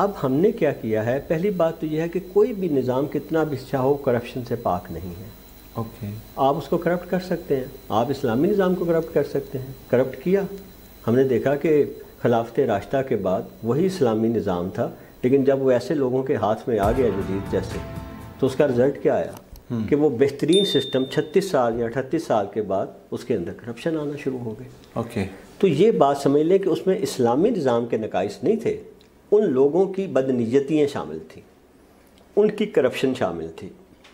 اب ہم نے کیا کیا ہے، پہلی بات تو یہ ہے کہ کوئی بھی نظام کتنا بھی اچھا ہو کرپشن سے پاک نہیں ہے. اوکے. آپ اس کو کرپٹ کر سکتے ہیں، آپ اسلامی نظام کو کرپٹ کر سکتے ہیں. کرپٹ کیا، ہم نے دیکھا کہ خلافت راشدہ کے بعد وہی اسلامی نظام تھا، لیکن جب وہ ایسے لوگوں کے ہاتھ میں آ گیا یزید جیسے، تو اس کا رزلٹ کیا آیا کہ وہ بہترین سسٹم 36 سال یا 38 سال کے بعد اس کے اندر کرپشن آنا شروع ہو گئے. اوکے. تو یہ بات سمجھ لیں کہ اس میں اسلامی نظام کے نقائص نہیں تھے، ان لوگوں کی بدنیتیاں شامل تھیں، ان کی کرپشن شامل تھی،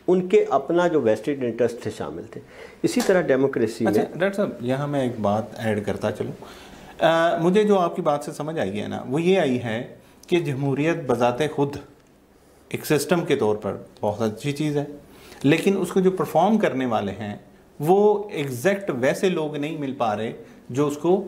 ان کے اپنا جو ویسٹڈ انٹرسٹ تھے شامل تھے. اسی طرح ڈیموکریسی میں ڈاکٹر صاحب یہاں میں ایک بات ایڈ کرتا چلوں. مجھے جو آپ کی بات سے سمجھ آئی ہے نا، وہ یہ آئی ہے کہ جمہوریت بذات خود ایک سسٹم کے طور پر بہت اچھی چیز ہے، لیکن اس کو جو پرفارم کرنے والے ہیں وہ ایگزیکٹ ویسے لوگ نہیں مل پا رہے جو اس کو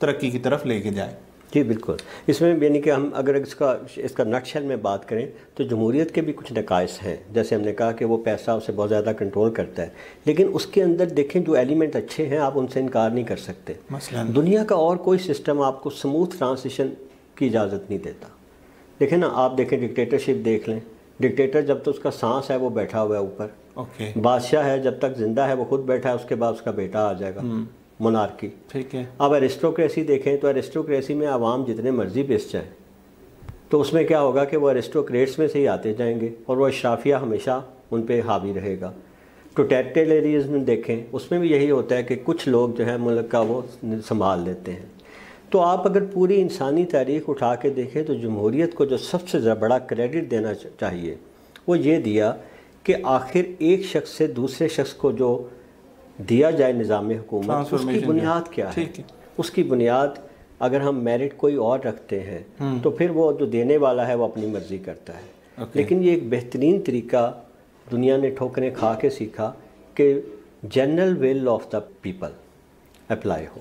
ترقی کی طرف لے کے جائیں. جی بالکل. اس میں یعنی کہ ہم اگر اس کا نٹ شیل میں بات کریں تو جمہوریت کے بھی کچھ نقائص ہیں. جیسے ہم نے کہا کہ وہ پیسہ اسے بہت زیادہ کنٹرول کرتا ہے، لیکن اس کے اندر دیکھیں جو ایلیمنٹ اچھے ہیں آپ ان سے انکار نہیں کر سکتے. مثلا دنیا کا اور کوئی سسٹم آپ کو سموتھ ٹرانزیشن کی اجازت نہیں دیتا. دیکھیں نا، آپ دیکھیں ڈکٹیٹرشپ دیکھ لیں، ڈکٹیٹر جب تو اس کا سانس ہے وہ بیٹھا ہوا ہے اوپر. اوکے. بادشاہ ہے جب تک زندہ ہے وہ خود بیٹھا ہے، اس کے بعد اس کا بیٹا آ جائے گا، مونارکی. ٹھیک ہے. اب ایرسٹوکریسی دیکھیں تو ایرسٹوکریسی میں عوام جتنے مرضی پیس جائیں تو اس میں کیا ہوگا کہ وہ ایرسٹوکریٹس میں سے ہی آتے جائیں گے اور وہ اشرافیہ ہمیشہ ان پہ حاوی رہے گا. ٹوٹیلیٹریزم دیکھیں، اس میں بھی یہی ہوتا ہے کہ کچھ لوگ جو ہے ملک کا وہ سنبھال لیتے ہیں. تو آپ اگر پوری انسانی تاریخ اٹھا کے دیکھیں تو جمہوریت کو جو سب سے بڑا کریڈٹ دینا چاہیے وہ یہ دیا کہ آخر ایک شخص سے دوسرے شخص کو جو دیا جائے نظام حکومت، اس کی بنیاد کیا ہے. اس کی بنیاد اگر ہم میرٹ کوئی اور رکھتے ہیں تو پھر وہ جو دینے والا ہے وہ اپنی مرضی کرتا ہے. لیکن یہ ایک بہترین طریقہ دنیا نے ٹھوکریں کھا کے سیکھا کہ general will of the people apply ہو.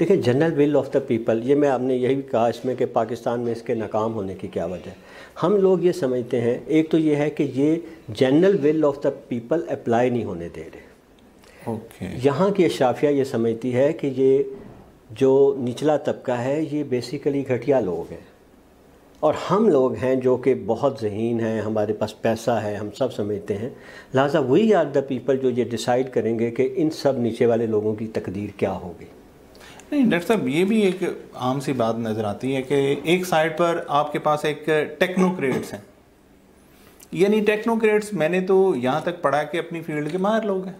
دیکھیں general will of the people, یہ میں آپ نے یہی کہا اس میں کہ پاکستان میں اس کے ناکام ہونے کی کیا وجہ ہے. ہم لوگ یہ سمجھتے ہیں، ایک تو یہ ہے کہ یہ general will of the people apply نہیں ہونے دے رہے. یہاں کی اشرافیہ یہ سمجھتی ہے کہ یہ جو نچلا طبقہ ہے یہ بیسیکلی گھٹیا لوگ ہیں، اور ہم لوگ ہیں جو کہ بہت ذہین ہیں، ہمارے پاس پیسہ ہے، ہم سب سمجھتے ہیں، لہٰذا وہی آر دا پیپل جو یہ ڈیسائیڈ کریں گے کہ ان سب نیچے والے لوگوں کی تقدیر کیا ہوگی. نہیں ڈاکٹر صاحب، یہ بھی ایک عام سی بات نظر آتی ہے کہ ایک سائڈ پر آپ کے پاس ایک ٹیکنوکریٹس ہیں، یعنی ٹیکنوکریٹس میں نے تو یہاں تک پڑھا کہ اپنی فیلڈ کے ماہر لوگ ہیں،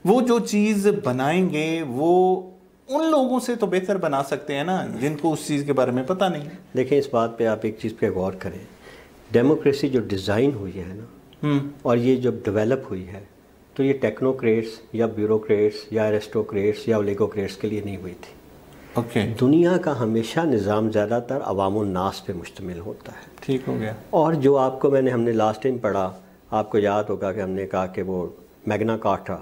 وہ جو چیز بنائیں گے وہ ان لوگوں سے تو بہتر بنا سکتے ہیں نا جن کو اس چیز کے بارے میں پتہ نہیں. دیکھیں اس بات پہ آپ ایک چیز پہ غور کریں، ڈیموکریسی جو ڈیزائن ہوئی ہے نا اور یہ جب ڈیولپ ہوئی ہے تو یہ ٹیکنوکریٹس یا بیوروکریٹس یا ایرسٹوکریٹس یا اولیگوکریٹس کے لیے نہیں ہوئی تھی. اوکے. دنیا کا ہمیشہ نظام زیادہ تر عوام الناس پہ مشتمل ہوتا ہے. ٹھیک ہو گیا. اور جو آپ کو ہم نے لاسٹ ٹائم پڑھا، آپ کو یاد ہوگا کہ ہم نے کہا کہ وہ میگنا کارٹا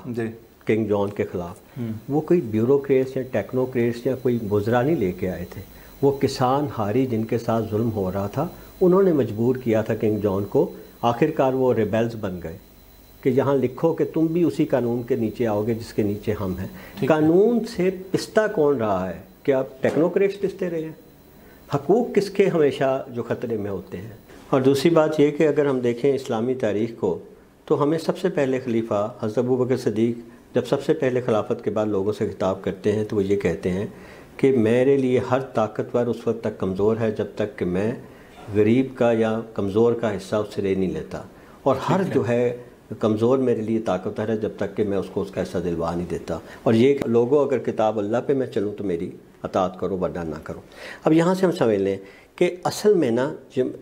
کنگ جان کے خلاف، وہ کوئی بیوروکریٹس یا ٹیکنوکریٹس یا کوئی وزراء نہیں لے کے آئے تھے، وہ کسان ہاری جن کے ساتھ ظلم ہو رہا تھا انہوں نے مجبور کیا تھا کنگ جان کو. آخرکار وہ ریبیلز بن گئے کہ یہاں لکھو کہ تم بھی اسی قانون کے نیچے آؤ گے جس کے نیچے ہم ہیں. قانون سے پستہ کون رہا ہے؟ کیا ٹیکنوکریٹس پستے رہے ہیں؟ حقوق کس کے ہمیشہ جو خطرے میں ہوتے ہیں. اور دوسری بات یہ کہ اگر ہم دیکھیں اسلامی تاریخ کو تو ہمیں سب سے پہلے خلیفہ حضرت ابوبکر صدیق جب سب سے پہلے خلافت کے بعد لوگوں سے خطاب کرتے ہیں تو وہ یہ کہتے ہیں کہ میرے لیے ہر طاقتور اس وقت تک کمزور ہے جب تک کہ میں غریب کا یا کمزور کا حصہ اس سے لے نہیں لیتا، اور ہر جو ہے کمزور میرے لیے طاقتور ہے جب تک کہ میں اس کو اس کا حصہ دلوا نہیں دیتا. اور یہ لوگوں اگر کتاب اللہ پہ میں چلوں تو میری اطاعت کرو ورنہ نہ کرو. اب یہاں سے ہم سمجھ لیں کہ اصل میں نا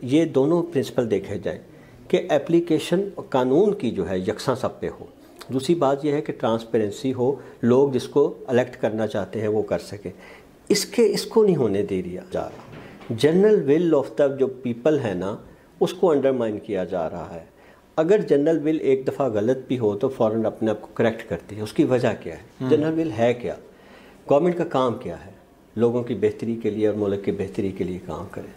یہ دونوں پرنسپل دیکھے جائیں کہ ایپلیکیشن قانون کی جو ہے یکساں سب پہ ہو. دوسری بات یہ ہے کہ ٹرانسپیرنسی ہو، لوگ جس کو الیکٹ کرنا چاہتے ہیں وہ کر سکیں. اس کو نہیں ہونے دے دیا جا رہا. جنرل ول آف دا جو پیپل ہے نا اس کو انڈرمائن کیا جا رہا ہے. اگر جنرل ول ایک دفعہ غلط بھی ہو تو فوراً اپنے آپ کو کریکٹ کرتی ہے. اس کی وجہ کیا ہے؟ جنرل ول ہے کیا؟ گورنمنٹ کا کام کیا ہے؟ لوگوں کی بہتری کے لیے اور ملک کی بہتری کے لیے کام کرے،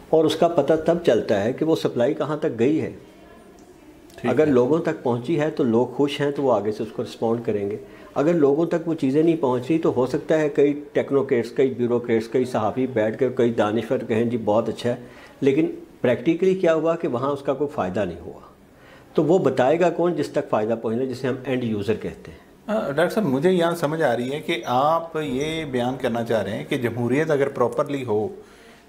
اور اس کا پتہ تب چلتا ہے کہ وہ سپلائی کہاں تک گئی ہے. اگر لوگوں تک پہنچی ہے تو لوگ خوش ہیں تو وہ آگے سے اس کو رسپونڈ کریں گے. اگر لوگوں تک وہ چیزیں نہیں پہنچ رہی تو ہو سکتا ہے کئی ٹیکنوکریٹس، کئی بیوروکریٹس، کئی صحافی بیٹھ کر کئی دانشور کہیں جی بہت اچھا ہے، لیکن پریکٹیکلی کیا ہوا کہ وہاں اس کا کوئی فائدہ نہیں ہوا. تو وہ بتائے گا کون جس تک فائدہ پہنچے، جسے ہم اینڈ یوزر کہتے ہیں. ڈاکٹر صاحب مجھے یہاں سمجھ آ رہی ہے کہ آپ یہ بیان کرنا چاہ رہے ہیں کہ جمہوریت اگر پراپرلی ہو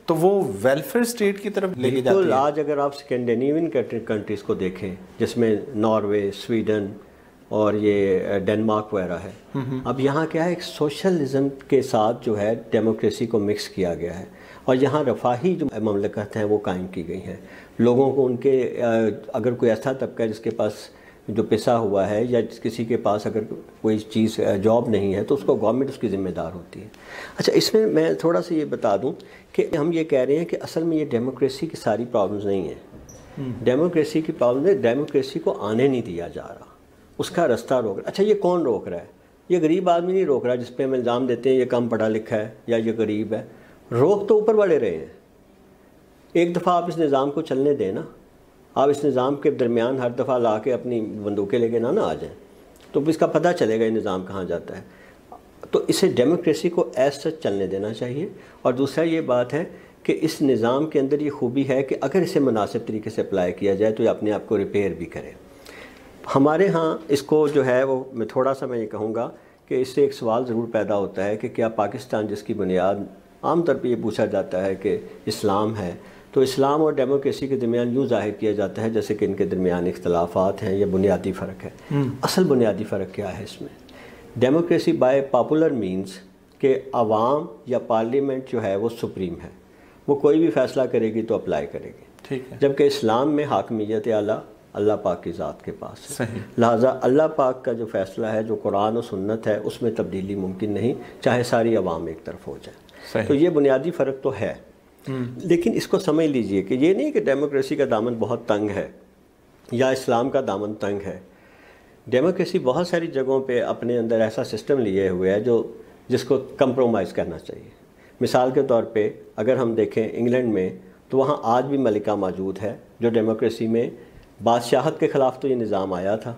تو وہ ویلفیئر اسٹیٹ کی طرف لے کے جاتی ہے. آج اگر آپ اسکینڈینیوین کنٹریز کو دیکھیں جس میں ناروے، سویڈن اور یہ ڈنمارک وغیرہ ہے، اب یہاں کیا ہے، ایک سوشلزم کے ساتھ جو ہے ڈیموکریسی کو مکس کیا گیا ہے، اور یہاں رفاہی جو مملکت ہیں وہ قائم کی گئی ہیں. لوگوں کو ان کے اگر کوئی ایسا طبقہ ہے جس کے پاس جو پسا ہوا ہے، یا کسی کے پاس اگر کوئی چیز جاب نہیں ہے، تو اس کو گورنمنٹ اس کی ذمہ دار ہوتی ہے. اچھا، اس میں میں تھوڑا سا یہ بتا دوں کہ ہم یہ کہہ رہے ہیں کہ اصل میں یہ ڈیموکریسی کی ساری پرابلمز نہیں ہیں. ڈیموکریسی کی پرابلم ہے ڈیموکریسی کو آنے نہیں دیا جا رہا، اس کا رستہ روک رہا. اچھا، یہ کون روک رہا ہے؟ یہ غریب آدمی نہیں روک رہا جس پہ ہم الزام دیتے ہیں یہ کم پڑھا لکھا ہے یا یہ غریب ہے. روک تو اوپر والے رہے ہیں. ایک دفعہ آپ اس نظام کو چلنے دیں نا، آپ اس نظام کے درمیان ہر دفعہ لا کے اپنی بندوقیں لے کے نہ آ جائیں، تو اس کا پتہ چلے گا یہ نظام کہاں جاتا ہے. تو اسے ڈیموکریسی کو ایز سچ چلنے دینا چاہیے. اور دوسرا یہ بات ہے کہ اس نظام کے اندر یہ خوبی ہے کہ اگر اسے مناسب طریقے سے اپلائی کیا جائے تو یہ اپنے آپ کو ریپیئر بھی کرے. ہمارے ہاں اس کو جو ہے وہ میں تھوڑا سا میں یہ کہوں گا کہ اس سے ایک سوال ضرور پیدا ہوتا ہے کہ کیا پاکستان جس کی بنیاد عام طور پہ یہ پوچھا جاتا ہے کہ اسلام ہے، تو اسلام اور ڈیموکریسی کے درمیان یوں ظاہر کیا جاتا ہے جیسے کہ ان کے درمیان اختلافات ہیں یا بنیادی فرق ہے. اصل بنیادی فرق کیا ہے اس میں؟ ڈیموکریسی بائی پاپولر مینز کہ عوام یا پارلیمنٹ جو ہے وہ سپریم ہے، وہ کوئی بھی فیصلہ کرے گی تو اپلائی کرے گی. ٹھیک ہے. جبکہ اسلام میں حاکمیت اعلیٰ اللہ پاک کی ذات کے پاس ہے. صحیح. لہٰذا اللہ پاک کا جو فیصلہ ہے، جو قرآن و سنت ہے، اس میں تبدیلی ممکن نہیں، چاہے ساری عوام ایک طرف ہو جائے. صحیح. تو یہ بنیادی فرق تو ہے. لیکن اس کو سمجھ لیجئے کہ یہ نہیں کہ ڈیموکریسی کا دامن بہت تنگ ہے یا اسلام کا دامن تنگ ہے. ڈیموکریسی بہت ساری جگہوں پہ اپنے اندر ایسا سسٹم لیے ہوئے ہے جس کو کمپرومائز کرنا چاہیے. مثال کے طور پہ اگر ہم دیکھیں انگلینڈ میں، تو وہاں آج بھی ملکہ موجود ہے جو ڈیموکریسی میں بادشاہت کے خلاف تو یہ نظام آیا تھا.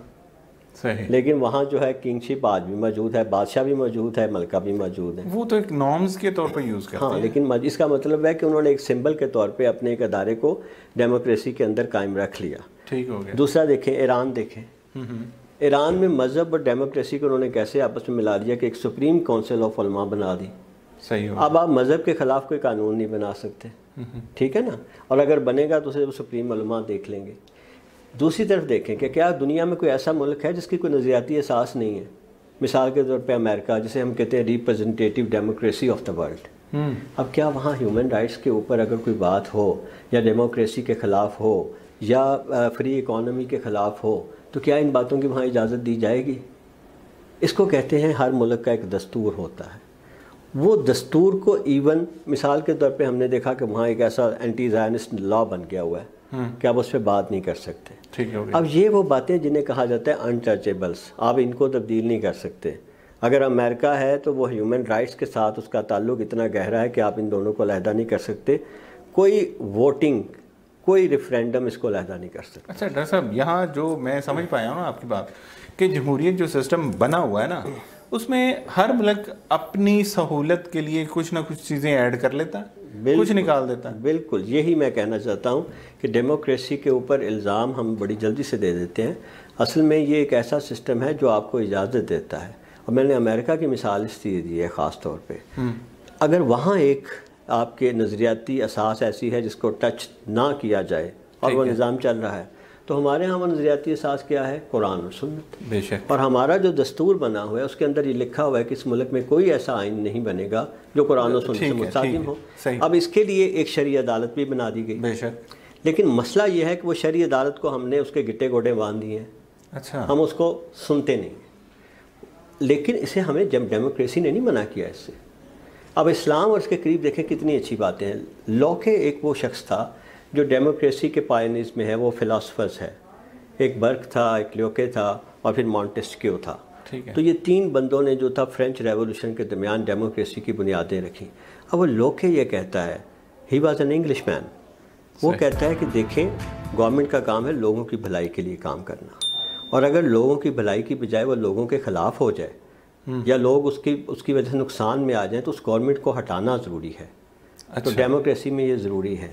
صحیح. لیکن وہاں جو ہے کنگ شپ آج بھی موجود ہے، بادشاہ بھی موجود ہے، ملکہ بھی موجود ہے. وہ تو ایک نارمز کے طور پہ یوز کرتے ہیں. ہاں، لیکن اس کا مطلب ہے کہ انہوں نے ایک سمبل کے طور پہ اپنے ایک ادارے کو ڈیموکریسی کے اندر قائم رکھ لیا. ٹھیک ہو گیا. دوسرا دیکھیں، ایران دیکھیں. ایران میں مذہب اور ڈیموکریسی کو انہوں نے کیسے آپس میں ملا دیا کہ ایک سپریم کونسل آف علماء بنا دی. صحیح ہو. اب آپ مذہب کے خلاف کوئی قانون نہیں بنا سکتے. ٹھیک ہے نا؟ اور اگر بنے گا تو اسے سپریم علماء دیکھ لیں گے. دوسری طرف دیکھیں کہ کیا دنیا میں کوئی ایسا ملک ہے جس کی کوئی نظریاتی احساس نہیں ہے؟ مثال کے طور پہ امریکہ، جسے ہم کہتے ہیں representative democracy of the world. اب کیا وہاں ہیومن رائٹس کے اوپر اگر کوئی بات ہو، یا ڈیموکریسی کے خلاف ہو، یا فری اکانومی کے خلاف ہو، تو کیا ان باتوں کی وہاں اجازت دی جائے گی؟ اس کو کہتے ہیں ہر ملک کا ایک دستور ہوتا ہے. وہ دستور کو ایون مثال کے طور پہ ہم نے دیکھا کہ وہاں ایک ایسا اینٹی زائنسٹ لا بن گیا ہوا ہے کہ آپ اس پہ بات نہیں کر سکتے. اب یہ وہ باتیں جنہیں کہا جاتا ہے انٹچیبلس، آپ ان کو تبدیل نہیں کر سکتے. اگر امریکہ ہے تو وہ ہیومن رائٹس کے ساتھ اس کا تعلق اتنا گہرا ہے کہ آپ ان دونوں کو علیحدہ نہیں کر سکتے. کوئی ووٹنگ، کوئی ریفرینڈم اس کو علیحدہ نہیں کر سکتا. اچھا ڈاکٹر صاحب، یہاں جو میں سمجھ پایا ہوں نا آپ کی بات، کہ جمہوریت جو سسٹم بنا ہوا ہے نا، اس میں ہر ملک اپنی سہولت کے لیے کچھ نہ کچھ چیزیں ایڈ کر لیتا ہے، کچھ نکال دیتا ہے. بالکل یہی میں کہنا چاہتا ہوں کہ ڈیموکریسی کے اوپر الزام ہم بڑی جلدی سے دے دیتے ہیں. اصل میں یہ ایک ایسا سسٹم ہے جو آپ کو اجازت دیتا ہے. اور میں نے امریکہ کی مثال اس لیے دی ہے خاص طور پہ. اگر وہاں ایک آپ کے نظریاتی اساس ایسی ہے جس کو ٹچ نہ کیا جائے اور وہ نظام چل رہا ہے، تو ہمارے ہاں وہ نظریاتی اساس کیا ہے؟ قرآن اور سنت. بے شک. اور ہمارا جو دستور بنا ہوا ہے اس کے اندر یہ لکھا ہوا ہے کہ اس ملک میں کوئی ایسا آئین نہیں بنے گا جو قرآن و سنت سے متصادم ہو. اب اس کے لیے ایک شرعی عدالت بھی بنا دی گئی. بے شک. لیکن مسئلہ یہ ہے کہ وہ شرعی عدالت کو ہم نے اس کے گٹے گوڑے باندھ دیے ہیں. اچھا. ہم اس کو سنتے نہیں. لیکن اسے ہمیں ڈیموکریسی نے نہیں منع کیا اس سے. اب اسلام اور اس کے قریب دیکھیں کتنی اچھی باتیں ہیں. لوکے ایک وہ شخص تھا جو ڈیموکریسی کے پائنیئرز میں ہے، وہ فلاسفرز ہے. ایک برک تھا، ایک لیوکے تھا، اور پھر مونٹسکیو تھا. تو یہ تین بندوں نے جو تھا فرینچ ریولوشن کے درمیان ڈیموکریسی کی بنیادیں رکھیں. اب وہ لوکے یہ کہتا ہے، ہی واز این انگلش مین، وہ کہتا ہے کہ دیکھیں گورنمنٹ کا کام ہے لوگوں کی بھلائی کے لیے کام کرنا، اور اگر لوگوں کی بھلائی کی بجائے وہ لوگوں کے خلاف ہو جائے یا لوگ اس کی وجہ سے نقصان میں آ جائیں تو اس گورنمنٹ کو ہٹانا ضروری ہے. تو ڈیموکریسی میں یہ ضروری ہے.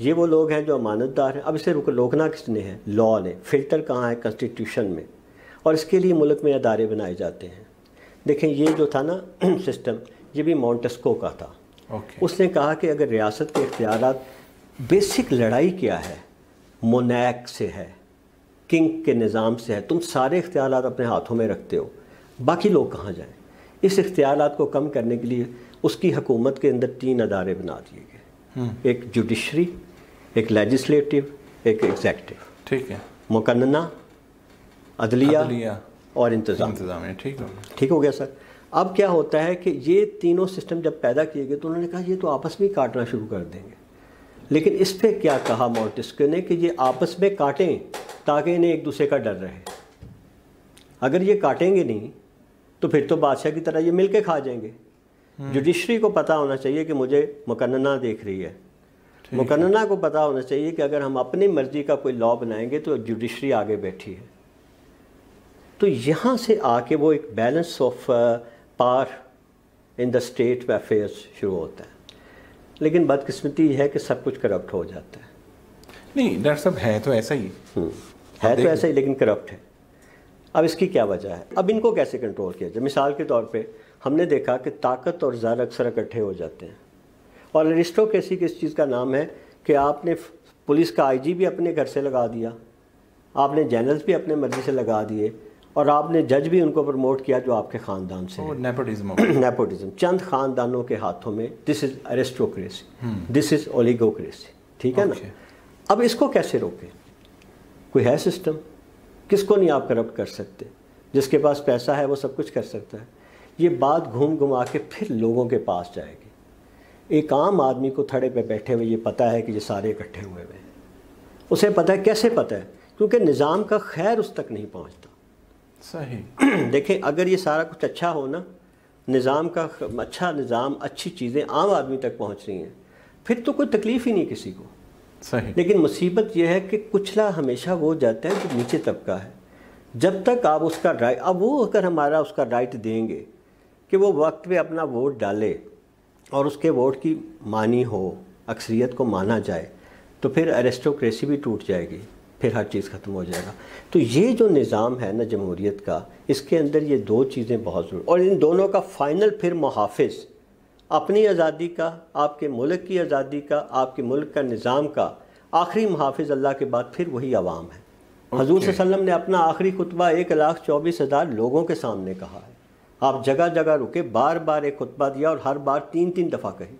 یہ وہ لوگ ہیں جو امانت دار ہیں. اب اسے روکنا کس نے ہے؟ لا نے. فلٹر کہاں ہے؟ کنسٹیٹیوشن میں. اور اس کے لیے ملک میں ادارے بنائے جاتے ہیں. دیکھیں یہ جو تھا نا سسٹم، یہ بھی مونٹسکو کا تھا. اس نے کہا کہ اگر ریاست کے اختیارات، بیسک لڑائی کیا ہے؟ مونیک سے ہے، کنگ کے نظام سے ہے. تم سارے اختیارات اپنے ہاتھوں میں رکھتے ہو، باقی لوگ کہاں جائیں؟ اس اختیارات کو کم کرنے کے لیے اس کی حکومت کے اندر 3 ادارے بنا دیے گئے. ایک جوڈیشری، ایک لیجسلیٹو، ایک ایگزیکٹو. ٹھیک ہے. مقننہ، عدلیہ اور انتظامیہ. ٹھیک ہو گیا سر. اب کیا ہوتا ہے کہ یہ تینوں سسٹم جب پیدا کیے گئے تو انہوں نے کہا یہ تو آپس میں کاٹنا شروع کر دیں گے. لیکن اس پہ کیا کہا مونٹسکیو نے کہ یہ آپس میں کاٹیں تاکہ انہیں ایک دوسرے کا ڈر رہے. اگر یہ کاٹیں گے نہیں تو پھر تو بادشاہ کی طرح یہ مل کے کھا جائیں گے. جوڈیشری کو پتہ ہونا چاہیے کہ مجھے مقننہ دیکھ رہی ہے. مقننہ کو پتہ ہونا چاہیے کہ اگر ہم اپنی مرضی کا کوئی لا بنائیں گے تو جوڈیشری آگے بیٹھی ہے. تو یہاں سے آ کے وہ ایک balance of power in the state affairs شروع ہوتا ہے. لیکن بدقسمتی یہ ہے کہ سب کچھ کرپٹ ہو جاتا ہے. نہیں ڈاکٹر صاحب، ہے تو ایسا ہی لیکن کرپٹ ہے. اب اس کی کیا وجہ ہے؟ اب ان کو کیسے کنٹرول کیا جائے؟ مثال کے طور پہ ہم نے دیکھا کہ طاقت اور زر اکثر اکٹھے ہو جاتے ہیں. اور ایرسٹوکریسی کس چیز کا نام ہے کہ آپ نے پولیس کا IG بھی اپنے گھر سے لگا دیا، آپ نے جنرلز بھی اپنے مرضی سے لگا دیے، اور آپ نے جج بھی ان کو پروموٹ کیا جو آپ کے خاندان سے ہیں. نیپوٹزم چند خاندانوں کے ہاتھوں میں. دس از ایرسٹوکریسی، دس از اولیگوکریسی. ٹھیک ہے نا. اب اس کو کیسے روکیں؟ کوئی ہے سسٹم؟ کس کو نہیں آپ کرپٹ کر سکتے؟ جس کے پاس پیسہ ہے وہ سب کچھ کر سکتا ہے. یہ بات گھوم گھما کے پھر لوگوں کے پاس جائے گی. ایک عام آدمی کو تھڑے پہ بیٹھے ہوئے یہ پتہ ہے کہ یہ سارے اکٹھے ہوئے ہیں. اسے پتہ ہے. کیسے پتہ ہے؟ کیونکہ نظام کا خیر اس تک نہیں پہنچتا. صحیح. دیکھیں اگر یہ سارا کچھ اچھا ہو نا، نظام کا اچھا نظام، اچھی چیزیں عام آدمی تک پہنچ رہی ہیں، پھر تو کوئی تکلیف ہی نہیں کسی کو. صحیح. لیکن مصیبت یہ ہے کہ کچلا ہمیشہ وہ جاتا ہے جو نیچے طبقہ ہے. جب تک آپ اس کا رائٹ، اب وہ اگر ہمارا اس کا رائٹ دیں گے کہ وہ وقت پہ اپنا ووٹ ڈالے اور اس کے ووٹ کی مانی ہو، اکثریت کو مانا جائے، تو پھر ایرسٹوکریسی بھی ٹوٹ جائے گی، پھر ہر چیز ختم ہو جائے گا. تو یہ جو نظام ہے نا جمہوریت کا، اس کے اندر یہ 2 چیزیں بہت ضروری، اور ان دونوں کا فائنل پھر محافظ اپنی آزادی کا، آپ کے ملک کی آزادی کا، آپ کے ملک کا نظام کا آخری محافظ اللہ کے بعد پھر وہی عوام ہے. حضور صلی اللہ علیہ وسلم نے اپنا آخری خطبہ 1,24,000 لوگوں کے سامنے کہا ہے. آپ جگہ جگہ رکے، بار بار ایک خطبہ دیا اور ہر بار 3 دفعہ کہی.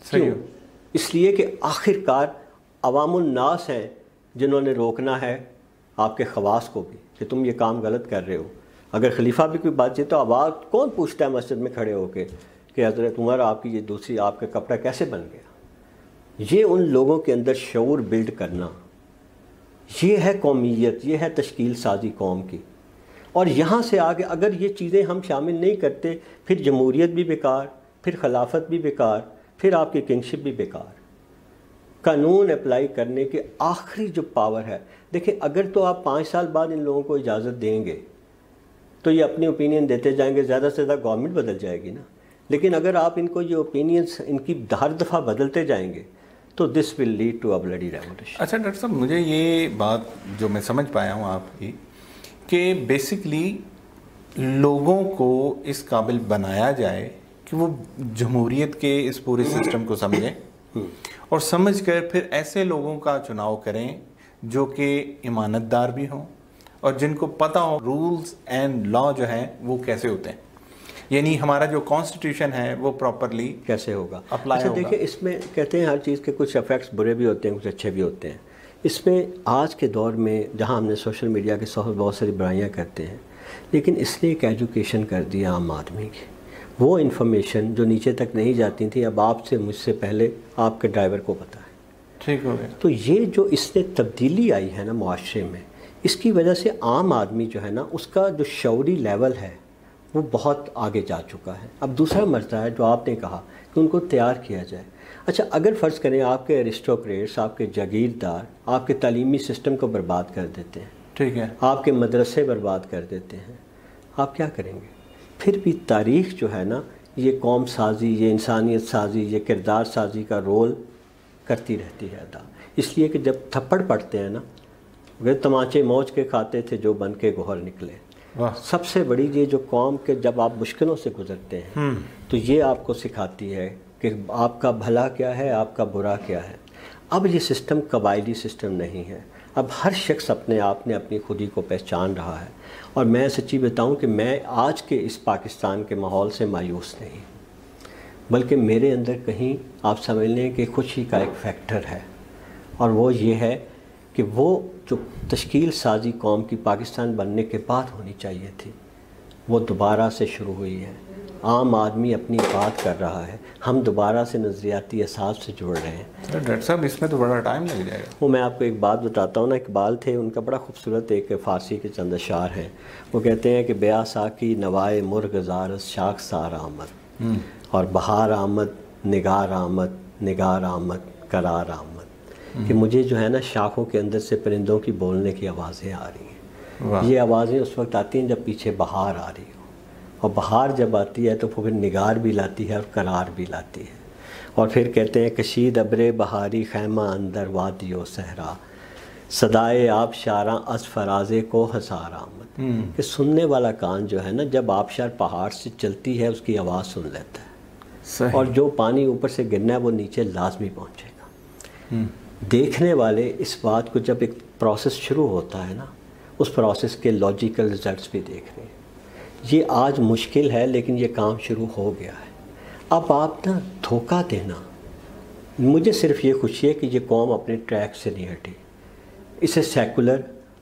کیوں؟ اس لیے کہ آخر کار عوام الناس ہیں جنہوں نے روکنا ہے آپ کے خواص کو بھی کہ تم یہ کام غلط کر رہے ہو. اگر خلیفہ بھی کوئی بات چاہے تو آواز کون پوچھتا ہے مسجد میں کھڑے ہو کے کہ حضرت عمر آپ کی یہ دوسری آپ کا کپڑا کیسے بن گیا؟ یہ ان لوگوں کے اندر شعور بلڈ کرنا، یہ ہے قومیت، یہ ہے تشکیل سازی قوم کی. اور یہاں سے آگے اگر یہ چیزیں ہم شامل نہیں کرتے، پھر جمہوریت بھی بیکار، پھر خلافت بھی بیکار، پھر آپ کی کنگشپ بھی بیکار. قانون اپلائی کرنے کے آخری جو پاور ہے، دیکھیں اگر تو آپ 5 سال بعد ان لوگوں کو اجازت دیں گے تو یہ اپنی اوپینین دیتے جائیں گے، زیادہ سے زیادہ گورنمنٹ بدل جائے گی نا. لیکن اگر آپ ان کو یہ اوپینینس ان کی ہر دفعہ بدلتے جائیں گے تو this will lead to a bloody revolution. اچھا ڈاکٹر صاحب، مجھے یہ بات جو میں سمجھ پایا ہوں آپ کی کہ بیسکلی لوگوں کو اس قابل بنایا جائے کہ وہ جمہوریت کے اس پورے سسٹم کو سمجھیں اور سمجھ کر پھر ایسے لوگوں کا چناؤ کریں جو کہ امانت دار بھی ہوں اور جن کو پتہ ہو رولز اینڈ لا جو ہیں وہ کیسے ہوتے ہیں، یعنی ہمارا جو کانسٹیٹیوشن ہے وہ پراپرلی کیسے ہوگا اپلائی ہوگا. دیکھیں اس میں کہتے ہیں ہر چیز کے کچھ افیکٹس برے بھی ہوتے ہیں، کچھ اچھے بھی ہوتے ہیں. اس میں آج کے دور میں جہاں ہم نے سوشل میڈیا کے بہت ساری برائیاں کرتے ہیں، لیکن اس نے ایک ایجوکیشن کر دیا عام آدمی کی. وہ انفارمیشن جو نیچے تک نہیں جاتی تھی اب آپ سے مجھ سے پہلے آپ کے ڈرائیور کو پتہ ہے. ٹھیک ہو گیا. تو یہ جو اس نے تبدیلی آئی ہے نا معاشرے میں، اس کی وجہ سے عام آدمی جو ہے نا اس کا جو شعوری لیول ہے وہ بہت آگے جا چکا ہے. اب دوسرا مرحلہ ہے جو آپ نے کہا کہ ان کو تیار کیا جائے. اچھا اگر فرض کریں آپ کے ایرسٹوکریٹس، آپ کے جاگیردار آپ کے تعلیمی سسٹم کو برباد کر دیتے ہیں، ٹھیک ہے، آپ کے مدرسے برباد کر دیتے ہیں، آپ کیا کریں گے؟ پھر بھی تاریخ جو ہے نا یہ قوم سازی، یہ انسانیت سازی، یہ کردار سازی کا رول کرتی رہتی ہے ادا، اس لیے کہ جب تھپڑ پڑتے ہیں نا، وہ تماچے موج کے کھاتے تھے جو بن کے گوہر نکلے. سب سے بڑی یہ جو قوم کے جب آپ مشکلوں سے گزرتے ہیں تو یہ آپ کو سکھاتی ہے کہ آپ کا بھلا کیا ہے، آپ کا برا کیا ہے. اب یہ سسٹم قبائلی سسٹم نہیں ہے، اب ہر شخص اپنے آپ نے اپنی خودی کو پہچان رہا ہے. اور میں سچی بتاؤں کہ میں آج کے اس پاکستان کے ماحول سے مایوس نہیں، بلکہ میرے اندر کہیں آپ سمجھ لیں کہ خوشی کا ایک فیکٹر ہے، اور وہ یہ ہے کہ وہ جو تشکیل سازی قوم کی پاکستان بننے کے بعد ہونی چاہیے تھی وہ دوبارہ سے شروع ہوئی ہے. عام آدمی اپنی بات کر رہا ہے، ہم دوبارہ سے نظریاتی احساس سے جوڑ رہے ہیں. ڈاکٹر صاحب اس میں تو بڑا ٹائم لگ جائے گا. وہ میں آپ کو ایک بات بتاتا ہوں نا، اقبال تھے، ان کا بڑا خوبصورت ایک فارسی کے چند اشعار ہیں. وہ کہتے ہیں کہ بیا ساکی نوائے مرغ زارس شاخ سار آمد، اور بہار آمد نگار آمد، نگار آمد قرار آمد. کہ مجھے جو ہے نا شاخوں کے اندر سے پرندوں کی بولنے کی آوازیں آ رہی ہیں. یہ آوازیں اس وقت آتی ہیں جب پیچھے بہار آ رہی ہو، اور بہار جب آتی ہے تو پھر نگار بھی لاتی ہے اور قرار بھی لاتی ہے. اور پھر کہتے ہیں کشید ابر بہاری خیمہ اندر وادی و صحرا، صدائے آب شاراں از فرازے کو ہزار آمد. کہ سننے والا کان جو ہے نا جب آبشار پہاڑ سے چلتی ہے اس کی آواز سن لیتا ہے، اور جو پانی اوپر سے گرنا ہے وہ نیچے لازمی پہنچے گا. دیکھنے والے اس بات کو جب ایک پروسیس شروع ہوتا ہے نا، اس پروسیس کے لاجیکل ریزلٹس بھی دیکھ رہے ہیں. یہ آج مشکل ہے لیکن یہ کام شروع ہو گیا ہے. اب آپ نا دھوکہ دینا، مجھے صرف یہ خوشی ہے کہ یہ قوم اپنے ٹریک سے نہیں ہٹی. اسے سیکولر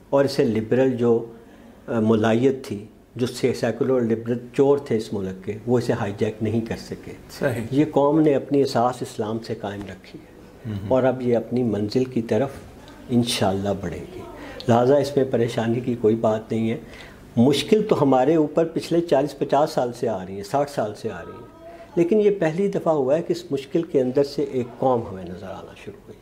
اور اسے لبرل جو ملائیت تھی، جو سیکولر اور لبرل چور تھے اس ملک کے، وہ اسے ہائی جیک نہیں کر سکے. یہ قوم نے اپنی اساس اسلام سے قائم رکھی ہے، اور اب یہ اپنی منزل کی طرف انشاءاللہ بڑھے گی. لہٰذا اس میں پریشانی کی کوئی بات نہیں ہے. مشکل تو ہمارے اوپر پچھلے 40-50 سال سے آ رہی ہیں، 60 سال سے آ رہی ہیں، لیکن یہ پہلی دفعہ ہوا ہے کہ اس مشکل کے اندر سے ایک قوم ہمیں نظر آنا شروع ہوئی.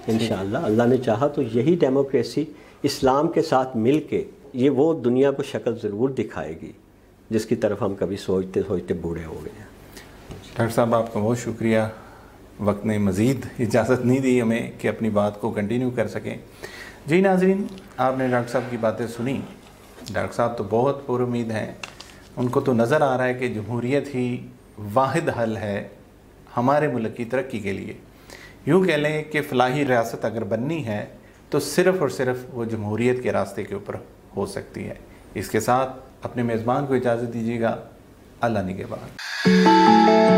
انشاءاللہ اللہ نے چاہا تو یہی ڈیموکریسی اسلام کے ساتھ مل کے یہ وہ دنیا کو شکل ضرور دکھائے گی جس کی طرف ہم کبھی سوچتے سوچتے بوڑھے ہو گئے ہیں. ڈاکٹر صاحب آپ کا بہت شکریہ، وقت نے مزید اجازت نہیں دی ہمیں کہ اپنی بات کو کنٹینیو کر سکیں. جی ناظرین، آپ نے ڈاکٹر صاحب کی باتیں سنی. ڈاکٹر صاحب تو بہت پر امید ہیں، ان کو تو نظر آ رہا ہے کہ جمہوریت ہی واحد حل ہے ہمارے ملک کی ترقی کے لیے. یوں کہہ لیں کہ فلاحی ریاست اگر بننی ہے تو صرف اور صرف وہ جمہوریت کے راستے کے اوپر ہو سکتی ہے. اس کے ساتھ اپنے میزبان کو اجازت دیجیے گا. اللہ نگہبان.